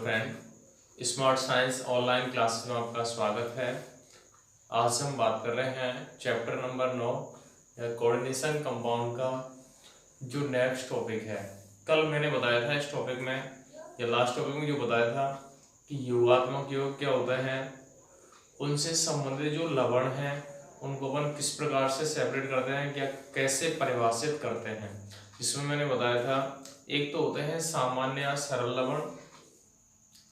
Friend, smart science online classes में आपका स्वागत है। आज हम बात कर रहे हैं चैप्टर नंबर 9 या कोऑर्डिनेशन कंपाउंड का जो नेक्स्ट टॉपिक है। कल मैंने बताया था इस टॉपिक में या लास्ट टॉपिक में जो बताया था कि योगात्मक योग क्या होता है, उनसे संबंधित जो लवण हैं उनको अपन किस प्रकार से सेपरेट करते हैं, क्या कैसे परिभाषित करते हैं। इसमें मैंने बताया था एक तो होते हैं सामान्य या सरल लवण,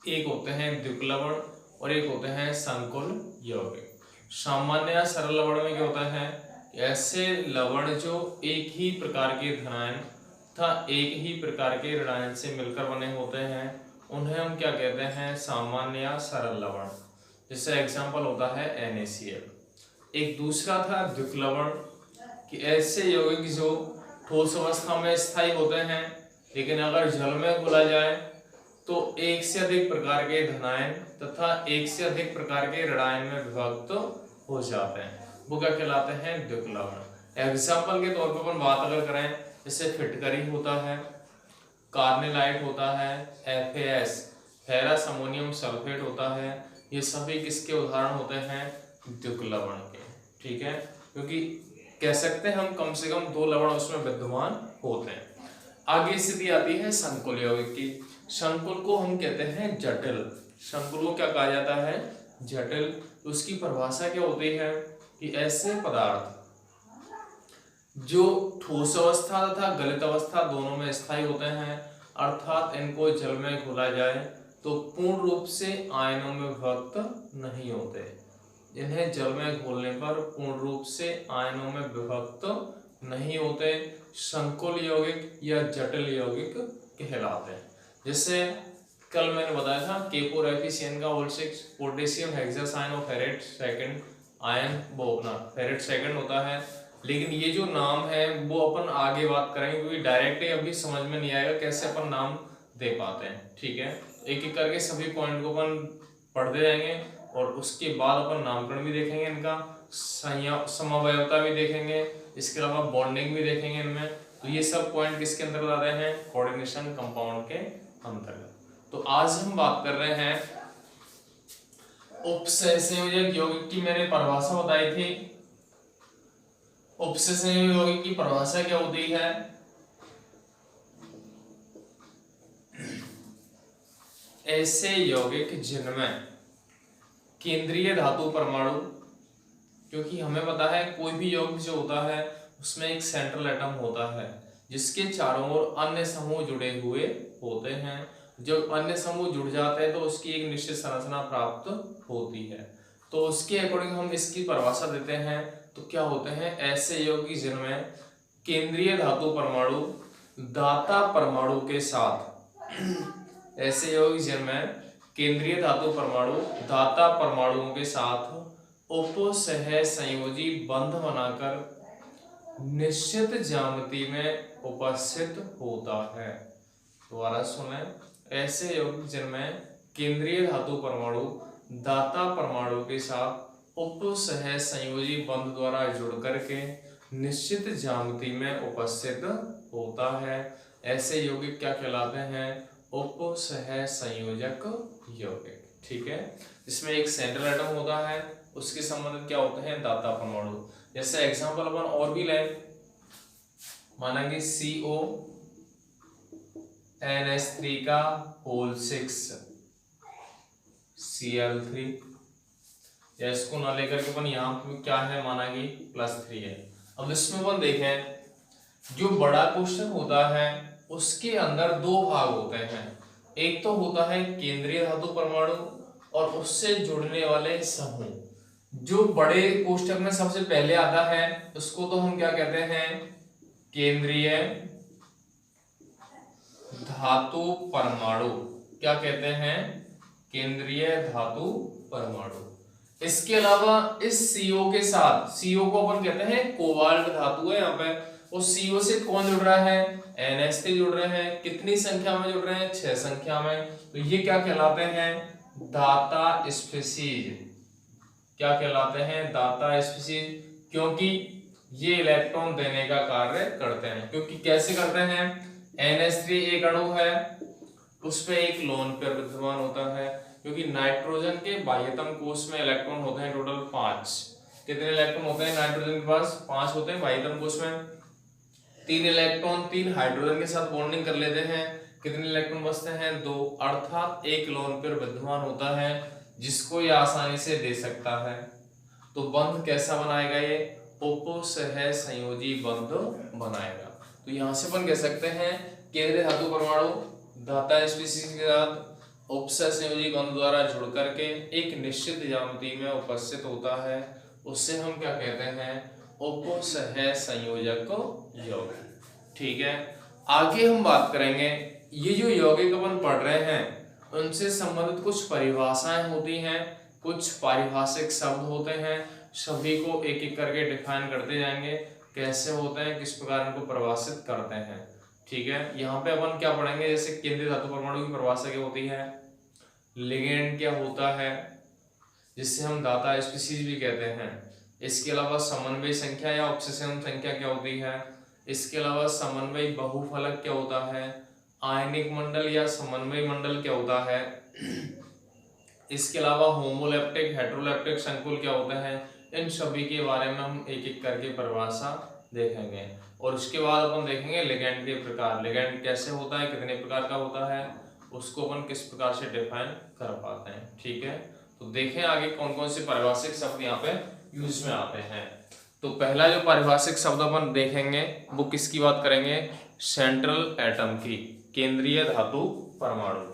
एक होते हैं द्विक लवण और एक होते हैं संकुल यौगिक। सामान्य या सरल लवण में क्या होता है, ऐसे लवण जो एक ही प्रकार के धनायन तथा एक ही प्रकार के ऋणायन से मिलकर बने होते हैं, उन्हें हम क्या कहते हैं, सामान्य या सरल लवण। जैसे एग्जाम्पल होता है NaCl। एक दूसरा था द्विक लवण कि ऐसे यौगिक जो ठोस अवस्था में स्थायी होते हैं लेकिन अगर जल में घुला जाए तो एक से अधिक प्रकार के धनायन तथा एक से अधिक प्रकार के ऋणायन में विभक्त हो जाते हैं, वो क्या कहलाते हैं, द्विक लवण। एग्जाम्पल के तौर पर अपन बात अगर करें, जैसे फिटकरी होता है, कार्नेलाइट होता है, FAS फेरस अमोनियम सल्फेट होता है, ये सभी किसके उदाहरण होते हैं, द्विक लवण के। ठीक है, क्योंकि कह सकते हैं हम कम से कम दो लवण उसमें विद्यमान होते हैं। आगे स्थिति आती है संकुल यौगिक की। संकुल को हम कहते हैं जटिल। संकुल को क्या कहा जाता है, जटिल। उसकी परिभाषा क्या होती है कि ऐसे पदार्थ जो ठोस अवस्था तथा गलित अवस्था दोनों में स्थायी होते हैं, अर्थात इनको जल में घोला जाए तो पूर्ण रूप से आयनों में विभक्त नहीं होते। इन्हें जल में घोलने पर पूर्ण रूप से आयनों में विभक्त नहीं होते, संकुल यौगिक या जटिल यौगिक कहलाते हैं। जैसे कल मैंने बताया था K4FeCN का O6 potassium hexacyanoferrate second ion, वो अपना फेरेट सेकंड होता है। लेकिन ये जो नाम है वो अपन आगे बात करेंगे क्योंकि डायरेक्टली अभी समझ में नहीं आएगा कैसे अपन नाम दे पाते हैं। ठीक है, एक एक करके सभी पॉइंट को अपन पढ़ते जाएंगे और उसके बाद अपन नामकरण भी देखेंगे, इनका समवयवता भी देखेंगे, इसके अलावा बॉन्डिंग भी देखेंगे इनमें। तो ये सब पॉइंट किसके अंतर्गत आते हैं, कोऑर्डिनेशन कंपाउंड के अंतर्गत। तो आज हम बात कर रहे हैं उपसहसंयोजक यौगिक की। मैंने परिभाषा बताई थी। उपसहसंयोजक यौगिक की परिभाषा क्या होती है, ऐसे यौगिक जिनमें केंद्रीय धातु परमाणु, क्योंकि हमें पता है कोई भी यौगिक जो होता है उसमें एक सेंट्रल एटम होता है जिसके चारों ओर अन्य समूह जुड़े हुए होते हैं। जब अन्य समूह जुड़ जाते हैं तो उसकी एक निश्चित संरचना प्राप्त होती है। तो उसके अकॉर्डिंग हम इसकी परिभाषा देते हैं। तो क्या होते हैं, ऐसे यौगिक जिनमें केंद्रीय धातु परमाणु दाता परमाणु के साथ ऐसे यौगिक जिनमें केंद्रीय धातु परमाणु दाता परमाणुओं के साथ उपसहसंयोजी बंध बनाकर निश्चित ज्यामिति में उपस्थित होता है। दोबारा सुने, ऐसे यौगिक जिनमें केंद्रीय धातु परमाणु दाता परमाणु के साथ उपसहसंयोजी बंध द्वारा जुड़ करके निश्चित ज्यामिति में उपस्थित होता है, ऐसे यौगिक क्या कहलाते हैं, उपसहसंयोजक यौगिक। ठीक है, इसमें एक सेंट्रल एटम होता है, उसके संबंधित क्या होते हैं, दाता परमाणु। जैसे एग्जांपल अपन और भी लें, मानेंगे CONH3 का होल 6 Cl3, या इसको ना लेकर के अपन यहाँ पे क्या है माना कि +3 है। अब इसमें अपन देखें, जो बड़ा क्वेश्चन होता है उसके अंदर दो भाग होते हैं। एक तो होता है केंद्रीय धातु परमाणु और उससे जुड़ने वाले समूह। जो बड़े कोष्टक में सबसे पहले आता है उसको तो हम क्या कहते हैं, केंद्रीय धातु परमाणु। क्या कहते हैं, केंद्रीय धातु परमाणु। इसके अलावा इस CO के साथ, CO को अपन कहते हैं कोबाल्ट धातु है यहाँ पे, उस CO से कौन जुड़ रहा है, NH से जुड़ रहे हैं। कितनी संख्या में जुड़ रहे हैं, 6 संख्या में। तो ये क्या कहलाते हैं, दाता स्पीशीज। क्या कहलाते हैं, दाता स्पीशीज, क्योंकि ये इलेक्ट्रॉन देने का कार्य करते हैं। क्योंकि कैसे करते हैं, NH3 एक अणु है उस पे एक लोन पेयर विद्यमान होता है, क्योंकि नाइट्रोजन के बाह्यतम कोश में इलेक्ट्रॉन होते हैं टोटल 5। कितने इलेक्ट्रॉन होते हैं नाइट्रोजन के पास? 5 होते हैं बाह्यतम कोश में। 3 इलेक्ट्रॉन 3 हाइड्रोजन के साथ बॉन्डिंग कर लेते हैं, कितने इलेक्ट्रॉन बचते हैं? 2, अर्थात एक लोन पेयर विद्यमान होता है जिसको ये आसानी से दे सकता है। तो बंध कैसा बनाएगा? ये उपसह संयोजी बंध बनाएगा। तो यहां से अपन कह सकते हैं केंद्रीय धातु परमाणु धाता स्पीशीज के साथ उपसह संयोजी बंध द्वारा जुड़ करके एक निश्चित ज्यामिति में उपस्थित होता है, उससे हम क्या कहते हैं? उपसह संयोजक यौगिक। ठीक है, आगे हम बात करेंगे ये जो यौगिक अपन पढ़ रहे हैं उनसे संबंधित कुछ परिभाषाएं होती हैं, कुछ पारिभाषिक शब्द होते हैं, सभी को एक एक करके डिफाइन करते जाएंगे, कैसे होते हैं, किस प्रकार इनको परिभाषित करते हैं। ठीक है, यहाँ पे अपन क्या पढ़ेंगे? जैसे केंद्रीय धातु परमाणु की परिभाषा क्या होती है, लिगेंड क्या होता है जिससे हम दाता स्पीशीज भी कहते हैं, इसके अलावा समन्वय संख्या या ऑक्सीजन संख्या क्या होती है, इसके अलावा समन्वय बहुफलक क्या होता है, आयनिक मंडल या समन्वय मंडल क्या होता है, इसके अलावा होमोलैप्टिक हेटेरोलैप्टिक संकुल क्या होते हैं, इन सभी के बारे में हम एक एक करके परिभाषा देखेंगे। और उसके बाद अपन देखेंगे लिगेंड के प्रकार, लिगेंड कैसे होता है, कितने प्रकार का होता है, उसको अपन किस प्रकार से डिफाइन कर पाते हैं। ठीक है, तो देखें आगे कौन कौन से पारिभाषिक शब्द यहाँ पे यूज में आते हैं। तो पहला जो पारिभाषिक शब्द अपन देखेंगे वो किसकी बात करेंगे? सेंट्रल एटम की, केंद्रीय धातु परमाणु।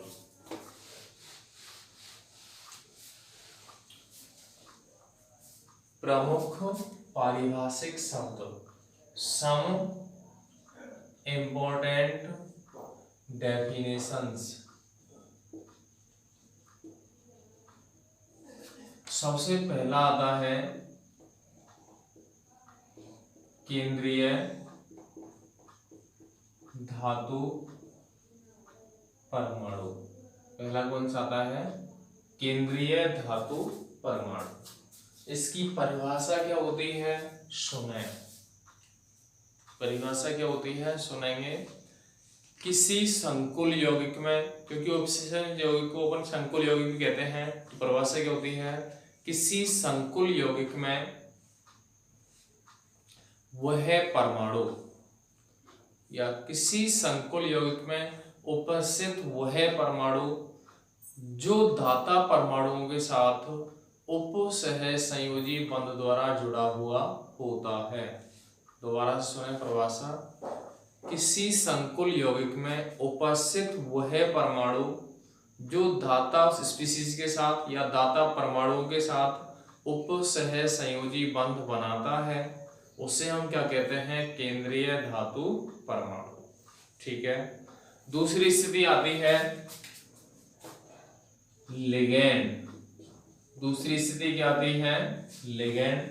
प्रमुख पारिभाषिक शब्द, सम इम्पोर्टेंट डेफिनेशंस। सबसे पहला आता है केंद्रीय धातु परमाणु। पहला कौन सा आता है? केंद्रीय धातु परमाणु। इसकी परिभाषा क्या होती है? सुने, परिभाषा क्या होती है सुनेंगे। किसी संकुल यौगिक में, क्योंकि ऑक्सीजन यौगिक को अपन संकुल यौगिक भी कहते हैं, तो परिभाषा क्या होती है? किसी संकुल यौगिक में वह परमाणु या किसी संकुल यौगिक में उपस्थित वह परमाणु जो दाता परमाणुओं के साथ उपसह संयोजी बंध द्वारा जुड़ा हुआ होता है। दोबारा सुने परिभाषा, किसी संकुल यौगिक में उपस्थित वह परमाणु जो दाता स्पीशीज के साथ या दाता परमाणुओं के साथ उपसह संयोजी बंध बनाता है, उसे हम क्या कहते हैं? केंद्रीय धातु परमाणु। ठीक है, दूसरी स्थिति आती है लिगेंड। दूसरी स्थिति क्या आती है? लिगेंड।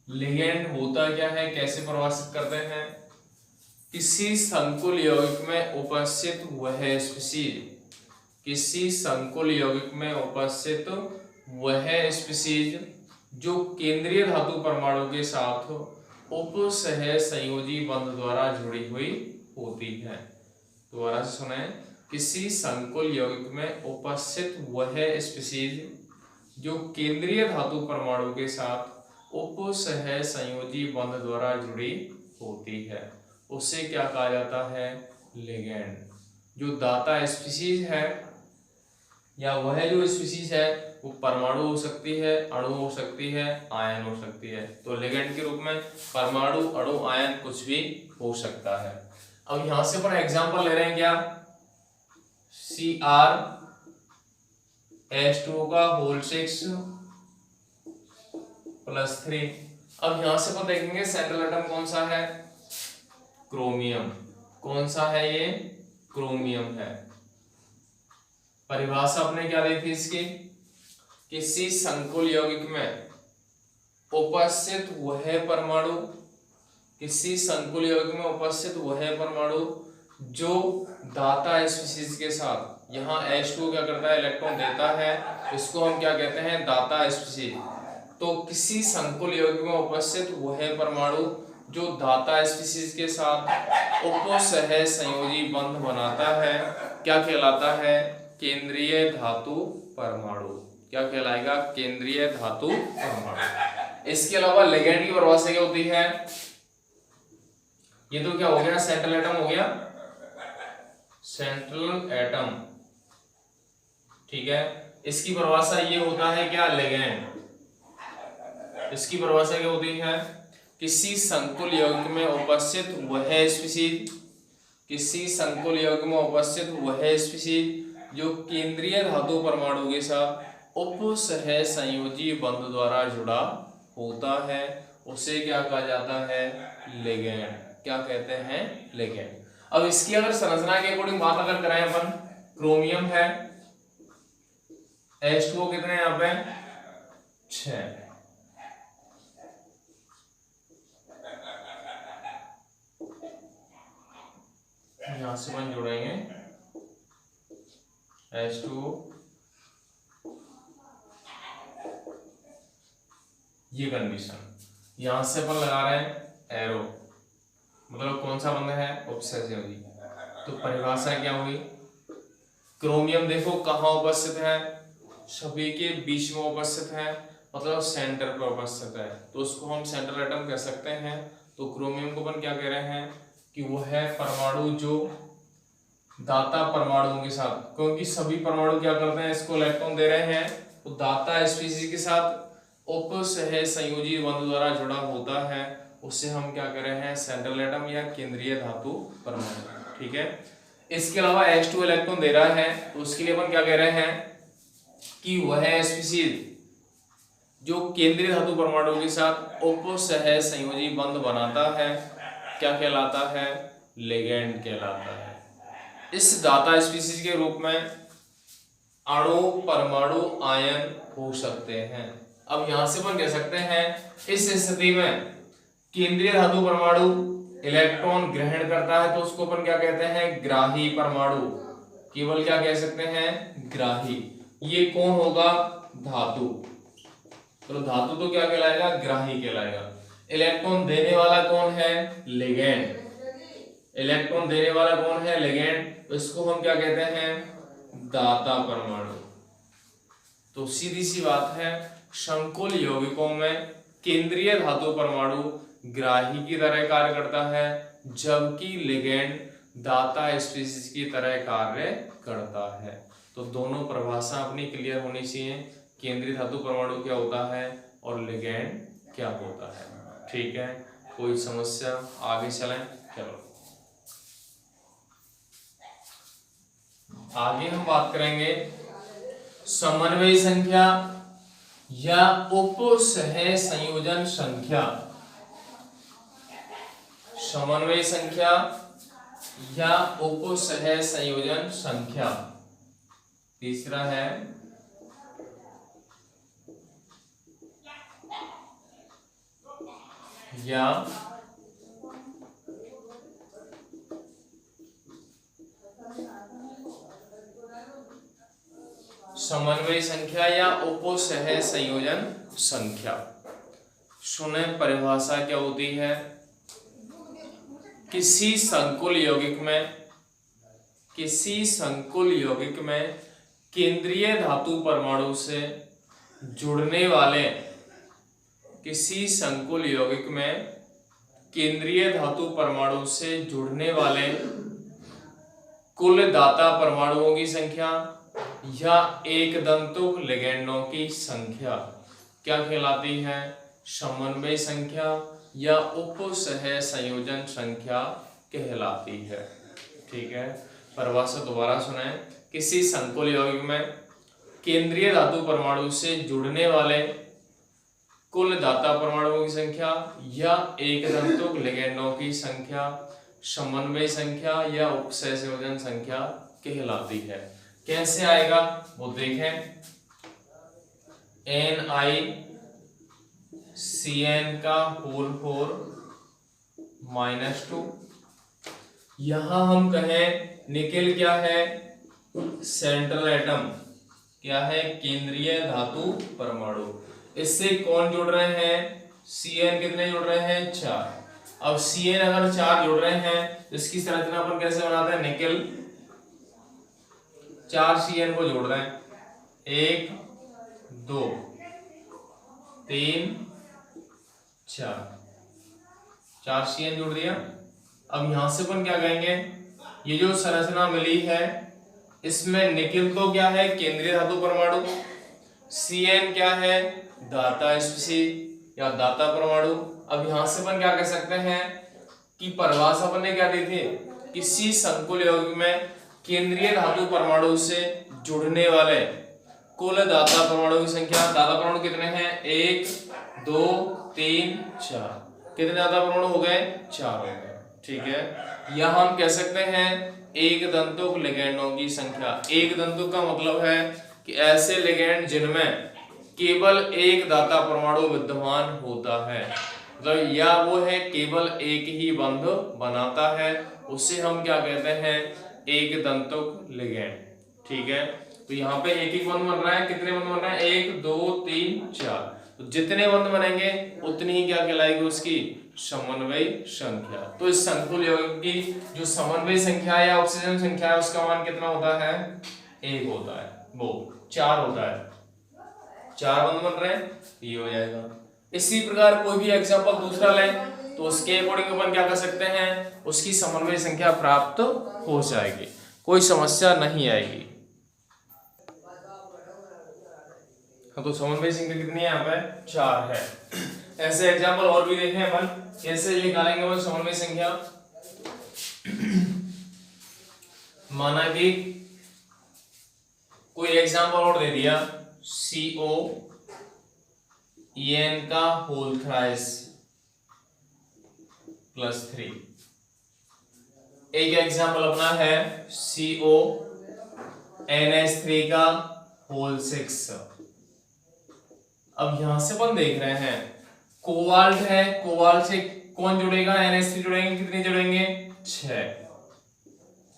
लिगेंड होता क्या है, कैसे परिभाषित करते हैं? किसी संकुल यौगिक में उपस्थित वह स्पीशीज, किसी संकुल यौगिक में उपस्थित वह स्पीशीज जो केंद्रीय धातु परमाणु के साथ उपसह संयोजी बंध द्वारा जुड़ी हुई होती है। दोबारा से सुने, किसी संकुल यौगिक में उपस्थित वह स्पीशीज जो केंद्रीय धातु परमाणु के साथ उपसह संयोजी बंध द्वारा जुड़ी होती है, उसे क्या कहा जाता है? लिगेंड। जो दाता स्पीशीज है या वह जो स्पीशीज है वो परमाणु हो सकती है, अणु हो सकती है, आयन हो सकती है। तो लिगेंड के रूप में परमाणु, अणु, आयन कुछ भी हो सकता है। अब यहां से अपन एग्जांपल ले रहे हैं क्या? Cr(H2O) का होल 6 + 3। अब यहां से अपन देखेंगे सेंट्रल एटम कौन सा है? क्रोमियम। कौन सा है ये? क्रोमियम है। परिभाषा अपने क्या दी थी इसकी? किसी संकुल यौगिक में उपस्थित वह परमाणु, किसी संकुल यौगिक में उपस्थित वह परमाणु जो दाता स्पीशीज के साथ, यहाँ H2O क्या करता है? इलेक्ट्रॉन देता है, इसको हम क्या कहते हैं? दाता स्पीशीज। तो किसी संकुल यौगिक में उपस्थित वह परमाणु जो दाता स्पीशीज के साथ उपसह संयोजी बंध बनाता है, क्या कहलाता है? केंद्रीय धातु परमाणु। क्या कहलाएगा? केंद्रीय धातु परमाणु। इसके अलावा लिगैंड की परिभाषा क्या होती है? ये तो क्या हो गया? सेंट्रल एटम हो गया, सेंट्रल एटम, ठीक है। इसकी परिभाषा ये होता है क्या? लिगैंड। इसकी परिभाषा क्या होती है? किसी संकुल यौगिक में उपस्थित वह स्पीशीज, किसी संकुल यौगिक में उपस्थित वह स्पीशीज जो केंद्रीय धातु परमाणु के साथ उपसह संयोजी बंध द्वारा जुड़ा होता है, उसे क्या कहा जाता है? लिगैंड। क्या कहते हैं? लिगैंड। अब इसकी अगर संरचना के अकॉर्डिंग बात अगर करें अपन, क्रोमियम है, H2O कितने यहाँ पे? 6। यहां से अपन जोड़ेंगे H2O, ये कंडीशन। यहां से अपन लगा रहे हैं एरो, मतलब कौन सा बंध है? उपसहयोजी। तो परिभाषा क्या हुई? क्रोमियम देखो कहाँ उपस्थित है? सभी के बीच में उपस्थित है, मतलब सेंटर पर उपस्थित है, तो उसको हम सेंट्रल एटम कह सकते हैं। तो क्रोमियम को अपन क्या कह रहे हैं कि वो है परमाणु जो दाता परमाणुओं के साथ, क्योंकि सभी परमाणु क्या करते हैं? इसको इलेक्ट्रॉन दे रहे हैं, तो दाता स्पीशीज के साथ उपसह संयोजी बंध द्वारा जुड़ा होता है, उससे हम क्या कर रहे हैं? सेंट्रल एटम या केंद्रीय धातु परमाणु, ठीक है। इसके अलावा H2 इलेक्ट्रॉन दे रहा है, तो उसके लिए अपन क्या कह रहे हैं कि वह स्पीशीज जो केंद्रीय धातु परमाणु के साथ उपसह संयोजी बंध बनाता है, क्या कहलाता है? लिगैंड कहलाता है। इस दाता स्पीशीज के रूप में अणु, परमाणु, आयन हो सकते हैं। अब यहां से अपन कह सकते हैं इस स्थिति में केंद्रीय धातु परमाणु इलेक्ट्रॉन ग्रहण करता है, तो उसको अपन क्या कहते हैं? ग्राही परमाणु। केवल क्या कह सकते हैं? ग्राही। ये कौन होगा? धातु। तो धातु तो क्या कहलाएगा? ग्राही कहलाएगा। इलेक्ट्रॉन देने वाला कौन है? लिगैंड। इलेक्ट्रॉन देने वाला कौन है? लिगैंड। तो इसको हम क्या कहते हैं? दाता परमाणु। तो सीधी सी बात है, संकुल यौगिकों में केंद्रीय धातु परमाणु ग्राही की तरह कार्य करता है, जबकि लिगैंड दाता स्पीशीज की तरह कार्य करता है। तो दोनों परिभाषा अपनी क्लियर होनी चाहिए, केंद्रीय धातु परमाणु क्या होता है और लिगैंड क्या होता है, ठीक है। कोई समस्या? आगे चलें। चलो आगे हम बात करेंगे समन्वय संख्या या उपसह संयोजन संख्या। समन्वय संख्या या उपसह संयोजन संख्या। तीसरा है या समन्वय संख्या या उपसह संयोजन संख्या। सुने परिभाषा क्या होती है? किसी संकुल यौगिक में केंद्रीय धातु परमाणु से जुड़ने वाले, किसी संकुल यौगिक में केंद्रीय धातु परमाणु से जुड़ने वाले कुल दाता परमाणुओं की संख्या या एक दंतुक लिगैंडों की संख्या क्या कहलाती है? समन्वय संख्या या उपसह संयोजन संख्या कहलाती है, ठीक है। परिभाषा दोबारा सुने। किसी संकुल यौगिक में केंद्रीय धातु परमाणु से जुड़ने वाले कुल दाता परमाणुओं की संख्या या एक दंतुक लिगैंडों की संख्या समन्वय संख्या या उपसह संयोजन संख्या कहलाती है। कैसे आएगा वो देखें। NiCN का होल 4 -2। यहां हम कहें निकेल क्या है? Central atom. क्या है? केंद्रीय धातु परमाणु। इससे कौन जुड़ रहे हैं? Cn कितने जुड़ रहे हैं? 4। अब Cn अगर 4 जुड़ रहे हैं, इसकी संरचना अपन कैसे बनाते हैं? निकेल 4 CN को जोड़ रहे हैं, 1 2 3 4 CN जोड़ दिया। अब यहां से अपन क्या कहेंगे, ये जो संरचना मिली है इसमें निकिल तो क्या है, केंद्रीय धातु परमाणु, CN क्या है, दाता स्पीशीज या दाता परमाणु। अब यहां से अपन क्या कह सकते हैं कि परिभाषा अपन ने क्या दी थी, किसी संकुल यौगिक में केंद्रीय धातु परमाणु से जुड़ने वाले कुल दाता परमाणु की संख्या, दाता परमाणु कितने हैं, 1 2 3 4, कितने दाता परमाणु हो गए, 4 हो गए। ठीक है, या हम कह सकते हैं एक दंतुक लिगेंडों की संख्या। एक दंतुक का मतलब है कि ऐसे लिगेंड जिनमें केवल एक दाता परमाणु विद्यमान होता है, मतलब या वो है केवल एक ही बंध बनाता है, उसे हम क्या कहते हैं, एक दंतुक लिगेंड। ठीक है, तो यहाँ पे एक एक बंध बन रहा है, कितने बंध बन रहे हैं, 1 2 3 4, तो जितने बंध बनेंगे उतनी ही क्या कहलाएगी उसकी समन्वय संख्या। तो इस संकुल यौगिक की जो समन्वय संख्या है या ऑक्सीजन संख्या है उसका मान कितना होता है, 1 होता है, वो 4 होता है, 4 बंध बन रहे हैं, ये हो जाएगा। इसी प्रकार कोई भी एग्जांपल दूसरा लें तो उसके अकॉर्डिंग अपन क्या कर सकते हैं, उसकी समन्वय संख्या प्राप्त हो जाएगी, कोई समस्या नहीं आएगी। तो समन्वय संख्या कितनी है, यहाँ पे 4 है। ऐसे एग्जांपल और भी देखें अपन, कैसे निकालेंगे वो समन्वय संख्या। माना कि कोई एग्जांपल और दे दिया, COEN का होल थ्राइस +3। एक एग्जांपल अपना है CONH3 का होल 6। अब यहां से अपन देख रहे हैं कोबाल्ट है, कोबाल्ट से कौन जुड़ेगा, NH3 जुड़ेंगे, कितने जुड़ेंगे, 6,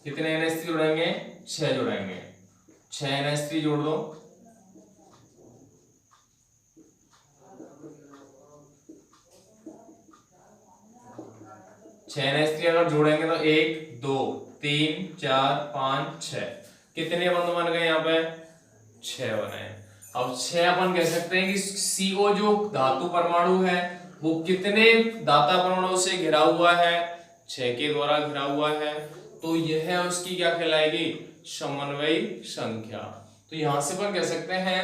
कितने NH3 जुड़ेंगे, 6 जुड़ेंगे, 6 NH3 जोड़ दो, 6 NH3 अगर जोड़ेंगे तो 1 2 3 4 5 6, कितने बंध बन गए यहाँ पे, 6 बने। अब 6 अपन कह सकते हैं कि CO जो धातु परमाणु है वो कितने दाता परमाणु से घिरा हुआ है, 6 के द्वारा घिरा हुआ है, तो यह उसकी क्या कहलाएगी, समन्वय संख्या। तो यहां से अपन कह सकते हैं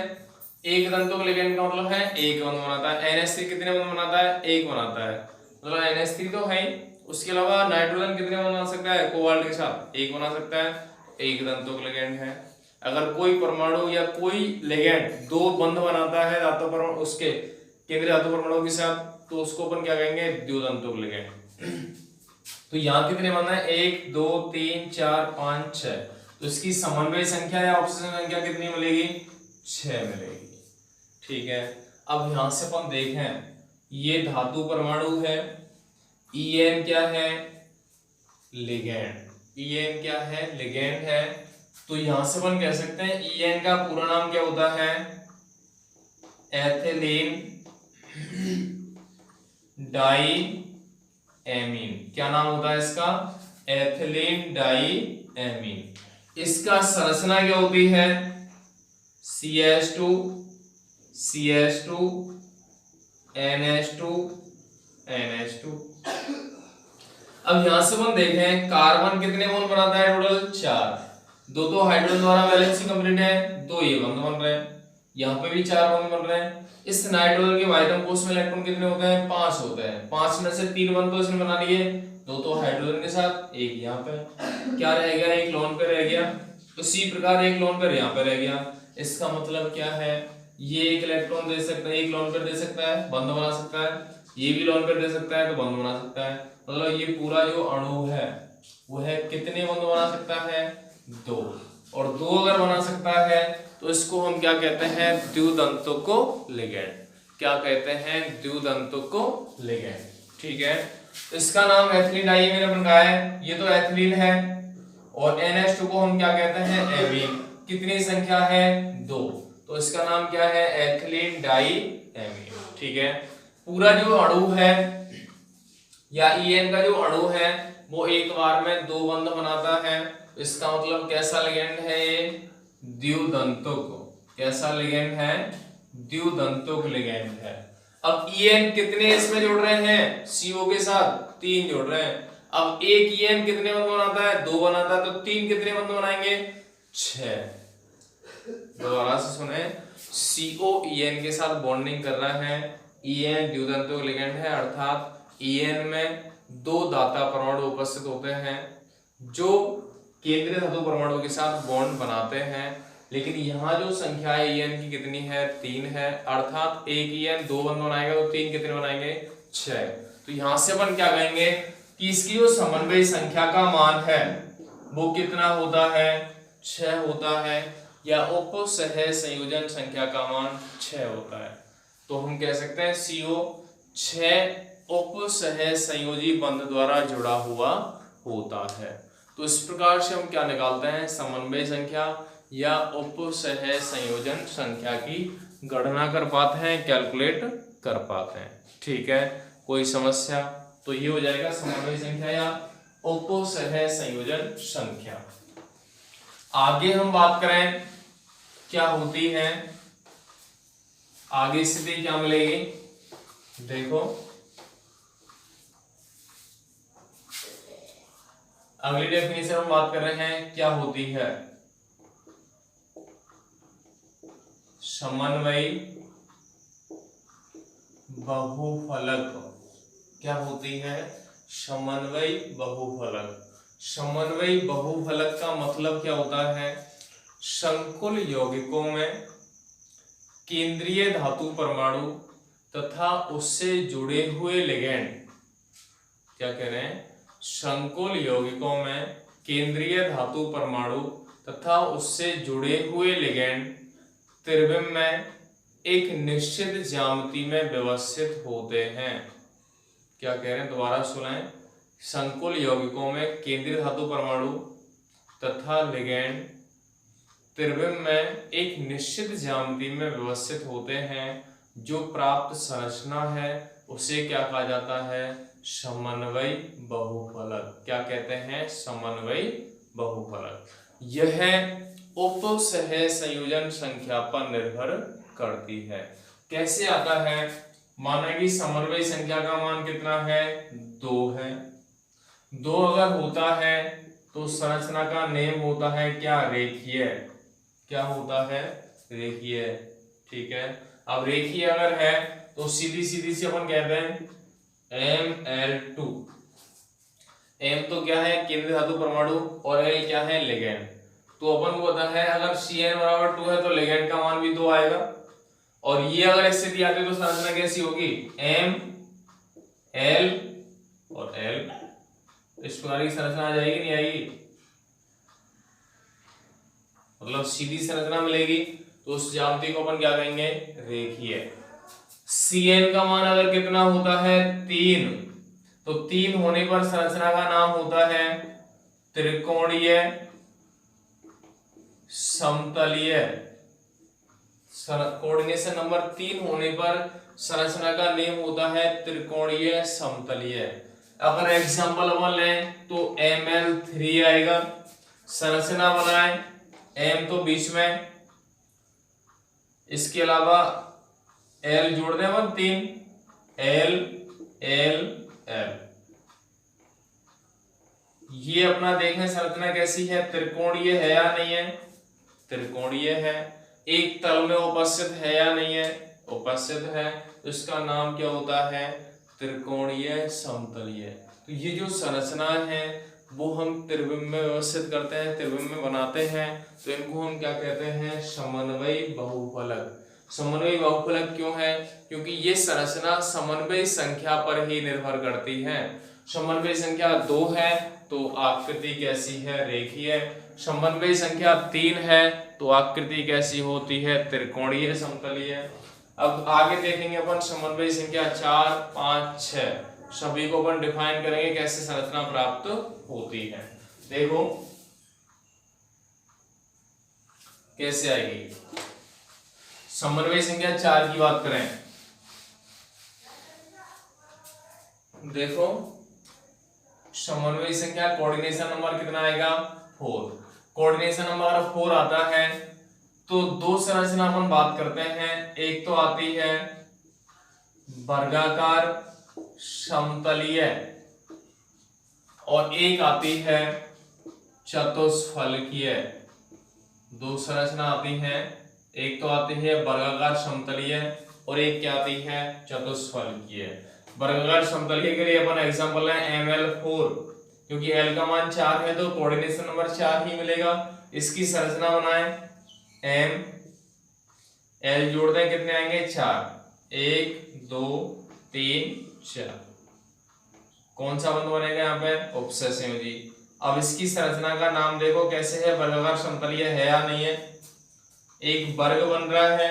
एक दंतुक लिगेंड का मतलब है एक बंध बनाता है, NH3 कितने बंध बनाता है, 1 बनाता है, मतलब NH3 तो है ही, उसके अलावा नाइट्रोजन कितने बंध बना सकता है, कोबाल्ट के साथ 1 बना सकता है, एक दंतुक लिगेंड है। अगर कोई परमाणु या कोई लिगेंड 2 बंध बनाता है धातु परमाणु उसके केंद्रीय धातु परमाणु के साथ, तो उसको अपन क्या कहेंगे, द्विदंतुक लिगेंड। तो यहाँ कितने बंध है, 1 2 3 4 5 6, तो इसकी समन्वय संख्या या ऑक्सीजन संख्या कितनी मिलेगी, 6 मिलेगी। ठीक है, अब यहां से अपन देखें ये धातु परमाणु है, EN क्या है, लिगेंड, EN क्या है, लिगेंड है। तो यहां से अपन कह सकते हैं EN का पूरा नाम क्या होता है, एथिलीन डाई एमीन। क्या नाम होता है इसका, एथिलीन डाई एमीन। इसका संरचना क्या होती है, CH2 CH2 NH2 NH2। अब यहां से हम देखें कार्बन कितने बॉन्ड बनाता है, टोटल 4, 2 तो हाइड्रोजन द्वारा वैलेंसी कंप्लीट है, 2 ये बंध बन रहे हैं, यहाँ पे भी 4 बंध बन रहे हैं। इस नाइट्रोजन के वाइटम कोष में इलेक्ट्रॉन कितने होते हैं, 5 होते हैं, 5 में से 3 बंध तो इसने बना लिए, 2 तो हाइड्रोजन के साथ, 1 यहाँ पे क्या रह गया, एक लोन पे रह गया, उसी प्रकार एक लोन पे यहाँ पे रह गया। इसका मतलब क्या है, ये एक इलेक्ट्रॉन दे सकता है, एक लोन पे दे सकता है, बंध बना सकता है, ये भी लोन पे दे सकता है तो बंध बना सकता है, मतलब ये पूरा जो अणु है वो है कितने बंध बना सकता है, 2, और 2 अगर बना सकता है तो इसको हम क्या कहते हैं, द्विदंतुक लिगेंड। क्या कहते हैं, द्विदंतुक लिगेंड। ठीक है, इसका नाम एथिलीन डाई एमीन अपन कहा है, ये तो एथिलीन है, और NH2 को हम क्या कहते हैं, एमीन। कितनी संख्या है, 2, तो इसका नाम क्या है, एथिलीन डाई एमीन। ठीक है, पूरा जो अणु है या EN का जो अणु है वो एक बार में 2 बंध बनाता है, इसका मतलब कैसा लिगेंड है ये, द्विदंतुक। कैसा लिगेंड है? द्विदंतुक लिगेंड है। अब EN कितने इसमें जोड़ रहे हैं? CO के साथ 3 जोड़ रहे हैं। अब एक EN कितने बंध बनाता है? 2 बनाता है, तो 3 कितने बंध बनाएंगे? 6। दोबारा से सुने, CO EN के साथ बॉन्डिंग कर रहा है। EN द्विदंतुक लिगेंड है, अर्थात EN में 2 दाता परमाणु उपस्थित होते हैं जो केंद्रीय धातु परमाणु के साथ बॉन्ड बनाते हैं। लेकिन यहाँ जो संख्या है EN की कितनी है? 3 है, अर्थात एक EN 2 बंध बनाएगा, तो 3 कितने बनाएंगे? 6। तो यहाँ से अपन क्या कहेंगे कि इसकी जो समन्वय संख्या का मान है वो कितना होता है? 6 होता है, या उप सह संयोजन संख्या का मान 6 होता है। तो हम कह सकते हैं CO 6 उप सह संयोजी बंध द्वारा जुड़ा हुआ होता है। तो इस प्रकार से हम क्या निकालते हैं? समन्वय संख्या या उप सह संयोजन संख्या की गणना कर पाते हैं, कैलकुलेट कर पाते हैं। ठीक है, कोई समस्या? तो ये हो जाएगा समन्वय संख्या या उप सह संयोजन संख्या। आगे हम बात करें क्या होती है, आगे स्थिति क्या मिलेगी? देखो, अगली डेफिनेशन हम बात कर रहे हैं क्या होती है? समन्वयी बहुफलक। क्या होती है? समन्वयी बहुफलक। समन्वयी बहुफलक का मतलब क्या होता है? संकुल यौगिकों में केंद्रीय धातु परमाणु तथा उससे जुड़े हुए लिगेंड। क्या कह रहे हैं? संकुल यौगिकों में केंद्रीय धातु परमाणु तथा उससे जुड़े हुए लिगेंड त्रिविम में एक निश्चित ज्यामिति में व्यवस्थित होते हैं। क्या कह रहे हैं? दोबारा सुनाएं। संकुल यौगिकों में केंद्रीय धातु परमाणु तथा लिगेंड त्रिविम में एक निश्चित ज्यामिति में व्यवस्थित होते हैं। जो प्राप्त संरचना है उसे क्या कहा जाता है? समन्वयी बहुफलक। क्या कहते हैं? समन्वयी बहुफलक। यह उप सह संयोजन संख्या पर निर्भर करती है। कैसे आता है? माना कि समन्वय संख्या का मान कितना है? 2 है। 2 अगर होता है तो संरचना का नेम होता है क्या? रेखीय। क्या होता है? रेखीय। ठीक है, अब रेखीय अगर है तो सीधी सीधी से अपन कहते हैं Ml2। M तो क्या है? केंद्रीय धातु परमाणु, और L क्या है? लिगेंड। तो अपन को पता है अगर Cn बराबर 2 है तो लिगेंड का मान भी 2 आएगा। और ये अगर स्थिति आती है तो संरचना कैसी होगी? M L और L। इस प्रकार की संरचना आ जाएगी, नहीं आएगी? मतलब सीधी संरचना मिलेगी। तो उस ज्यामिति को अपन क्या कहेंगे? रेखीय। Cn का मान अगर कितना होता है? 3, तो 3 होने पर संरचना का नाम होता है त्रिकोणीय समतलीय। कोऑर्डिनेशन नंबर 3 होने पर संरचना का नेम होता है त्रिकोणीय समतलीय। अगर एग्जांपल अपन लें तो Ml3 आएगा। संरचना बनाए, M तो बीच में, इसके अलावा L जोड़ दें अपन 3, L L L। ये अपना देखें संरचना कैसी है? त्रिकोणीय है या नहीं है? त्रिकोणीय है। एक तल में उपस्थित है या नहीं है? उपस्थित है। तो इसका नाम क्या होता है? त्रिकोणीय समतलीय। तो ये जो संरचना है वो हम त्रिविम में व्यवस्थित करते हैं, त्रिविम में बनाते हैं, तो इनको हम क्या कहते हैं? समन्वयी बहुफलक। समन्वयी बहुफलक क्यों है? क्योंकि ये संरचना समन्वय संख्या पर ही निर्भर करती है। समन्वय संख्या 2 है तो आकृति कैसी है? रेखीय। समन्वय संख्या 3 है तो आकृति कैसी होती है? त्रिकोणीय समतलीय। अब आगे देखेंगे अपन समन्वय संख्या 4, 5, 6 सभी को अपन डिफाइन करेंगे कैसे संरचना प्राप्त होती है। देखो कैसे आएगी। समन्वय संख्या 4 की बात करें, देखो समन्वय संख्या कोऑर्डिनेशन नंबर कितना आएगा? 4। कोऑर्डिनेशन नंबर 4 आता है तो दो संरचना अपन बात करते हैं, एक तो आती है वर्गाकार समतलीय और एक आती है चतुष्फलकीय। दो संरचना आती हैं, एक तो आती है वर्गाकार समतलीय और एक क्या आती है चतुष्फलकीय। वर्गाकार समतलीय के लिए अपन एग्जांपल है ML4, क्योंकि L का मान 4 है तो कोऑर्डिनेशन नंबर 4 ही मिलेगा। इसकी संरचना बनाए M L जोड़ दें, कितने आएंगे 4, 1 2 3 4। कौन सा बंद बनेगा यहाँ पे ऑब्सेसिव जी। अब इसकी संरचना का नाम देखो कैसे है, वर्गाकार समतलीय है या नहीं है। एक वर्ग बन रहा है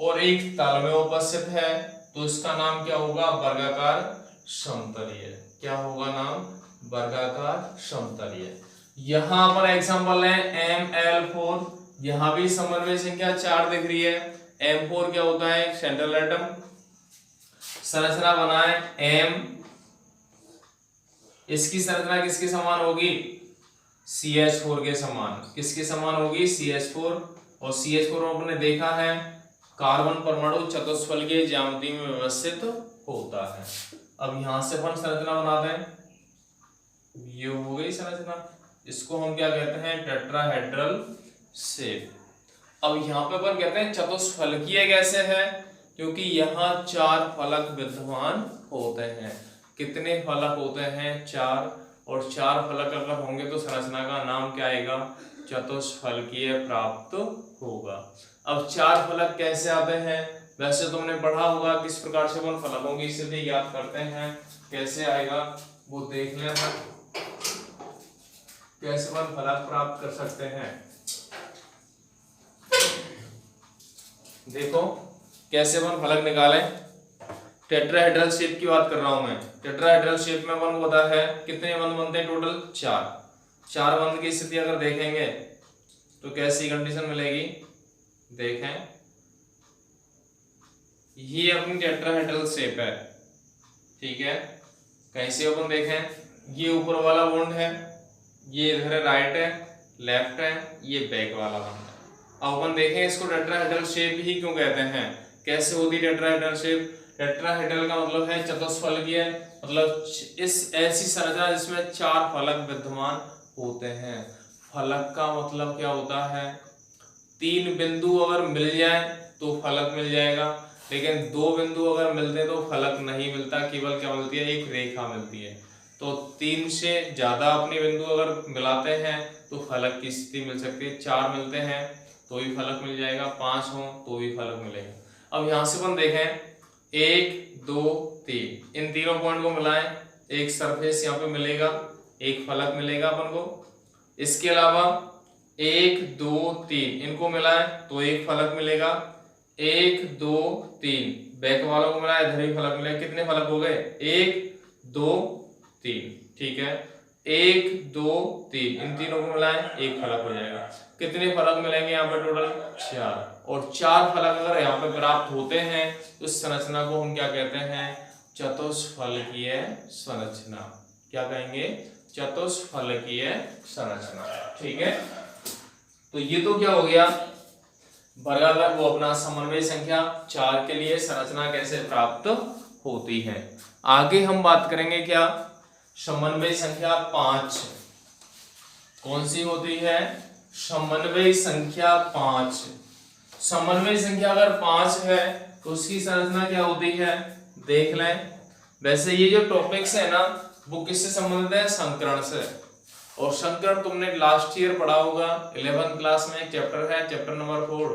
और एक तल में उपस्थित है, तो इसका नाम क्या होगा वर्गाकार समतलीय। क्या होगा नाम वर्गाकार समतलीय। यहां पर एग्जांपल है ML4, यहां भी समन्वय संख्या 4 दिख रही है। M4 क्या होता है सेंट्रल एटम। संरचना बनाए M, इसकी संरचना किसके समान होगी CH4 के समान। किसके समान होगी CH4। और CH4 में आपने देखा है कार्बन परमाणु चतुष्फलकीय ज्यामिति में व्यवस्थित होता है। अब यहां से अपन संरचना बनाते हैं, ये हो गई संरचना। इसको हम क्या कहते हैं टेट्राहेड्रल शेप। अब यहाँ पे अपन कहते हैं चतुष्फलकीय कैसे है, क्योंकि यहाँ 4 फलक विद्यमान होते हैं। कितने फलक होते हैं 4, और 4 फलक अगर होंगे तो संरचना का नाम क्या आएगा चतुष्फलकीय प्राप्त होगा। अब 4 फलक कैसे आते हैं, वैसे तुमने पढ़ा होगा किस प्रकार से अपन फलकों की स्थिति याद करते हैं, कैसे आएगा वो देख लेना, कैसे अपन फलक प्राप्त कर सकते हैं। देखो कैसे अपन फलक निकालें। टेट्राहेड्रल शेप की बात कर रहा हूं मैं। टेट्राहेड्रल शेप में अपन को पता है कितने बंद बनते हैं टोटल 4 बंद की स्थिति अगर देखेंगे तो कैसी कंडीशन मिलेगी। देखें ये अपनी टेट्राहेड्रल शेप है, ठीक है। कैसे अपन देखें, ये ऊपर वाला बॉन्ड है, ये इधर राइट है, लेफ्ट है, ये बैक वाला बॉन्ड है। अब अपन देखें इसको टेट्राहेड्रल शेप ही क्यों कहते हैं, कैसे होती है टेट्राहेड्रल शेप। टेट्राहेड्रल का मतलब है चतुष्फलकीय, मतलब इस ऐसी संरचना जिसमें 4 फलक विद्यमान होते हैं। फलक का मतलब क्या होता है, 3 बिंदु अगर मिल जाए तो फलक मिल जाएगा, लेकिन 2 बिंदु अगर मिलते हैं तो फलक नहीं मिलता, केवल क्या मिलती है एक रेखा मिलती है। तो 3 से ज्यादा अपने बिंदु अगर मिलाते हैं तो फलक की स्थिति मिल सकती है। 4 मिलते हैं तो भी फलक मिल जाएगा, 5 हो तो भी फलक मिलेगा। अब यहां से अपन देखें 1 2 3, इन तीनों पॉइंट को मिलाएं, एक सरफेस यहाँ पे मिलेगा, एक फलक मिलेगा अपन को। इसके अलावा 1 2 3 इनको मिलाएं तो एक फलक मिलेगा, 1 2 3 बैक वालों को मिलाएं इधर भी फलक मिलेगा। कितने फलक हो गए 1 2 3, ठीक है। 1 2 3 इन तीनों को मिलाएं एक फलक हो जाएगा। कितने फलक मिलेंगे यहाँ पे टोटल 4, और 4 फलक अगर यहाँ पे प्राप्त होते हैं तो इस संरचना को हम क्या कहते हैं चतुष्फलकीय संरचना। क्या कहेंगे चतुष्फलकीय संरचना, ठीक है। तो ये तो क्या हो गया वर्गाकार वो अपना समन्वय संख्या 4 के लिए संरचना कैसे प्राप्त होती है। आगे हम बात करेंगे क्या समन्वय संख्या 5 कौन सी होती है, समन्वय संख्या 5। समन्वय संख्या अगर 5 है तो उसकी संरचना क्या होती है देख लें। वैसे ये जो टॉपिक्स है ना वो किससे संबंधित है संकरण से, और संकरण तुमने लास्ट ईयर पढ़ा होगा 11th क्लास में। एक चैप्टर है चैप्टर नंबर 4